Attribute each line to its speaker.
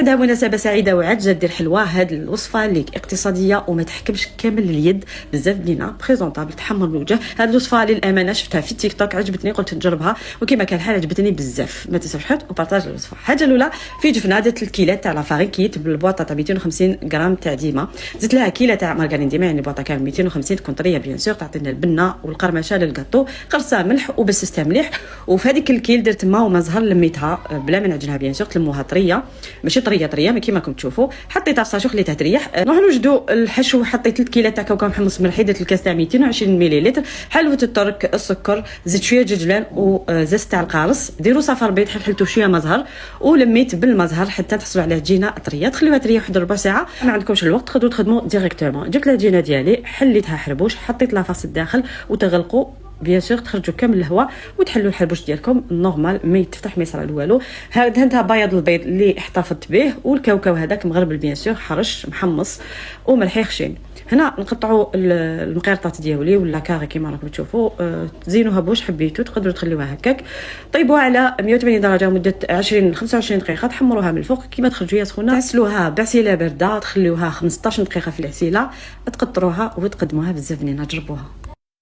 Speaker 1: عندها مناسبه سعيده وعاد دير حلوه. هاد الوصفه اللي اقتصاديه وما تحكمش كامل اليد، بزاف بنينه بريزونطابل، تحمر الوجه. هاد الوصفه للامانه شفتها في تيك توك عجبتني، قلت نجربها، وكما كان الحال عجبتني بزاف. ما تنساوش وبارطاج الوصفه. الحاجه الاولى في جفنه درت الكيلات تاع لافارين كيت بالبواطه تاع 250 غرام تاع ديما، زدت لها كيله تاع مارغرين ديما، يعني بواطه كامل 250 تكون طريه بيان سور، تعطينا البنه والقرمشه للكاطو، قرصه ملح وبسستها مليح. وفي هذيك الكيل درت ما وما زهر، لميتها بلا ما نعجنها بيان سور، تلموها طريه ماشي طريه ما كيما راكم تشوفوا. حطيتها في ساشو خليتها تريح. نروح نوجدوا الحشو. حطيت 3 كيلات تاع كاوكاو محمص ملحي، درت الكاس تاع 220 مليلتر، حلوه الترك، السكر، زدت شويه ججلان وزيت تاع القارص، ديروا صفر بيض، حلتو شويه مزهر ولميت بالمزهر حتى تحصلوا على عجينه طريه. تخليوها تريح واحد ربع ساعه. ما عندكمش الوقت تقدروا تخدموا ديريكتومون. جبت العجينه ديالي، حليتها حربوش، حطيت لافاس الداخل وتغلقوا بيان سور، تخرجوا كامل الهواء وتحلوا الحربوش ديالكم نورمال، ما يتفتح ما يصرى والو. دهنتها بياض البيض اللي احتفظت به، والكاوكاو هذاك مغربل بيان سور، حرش محمص وملحي خشين. هنا نقطعوا المقيرطات ديالي ولا كاري كيما راكم تشوفوا، تزينوها بوش حبيتو، تقدروا تخليوها هكاك. طيبوها على 180 درجه مده 25 دقيقه، تحمروها من الفوق كيما تخرج هي سخونه. تعسلوها بعسيله بارده، تخليوها 15 دقيقه في العسيله، تقطروها وتقدموها بزاف بنينه. جربوها.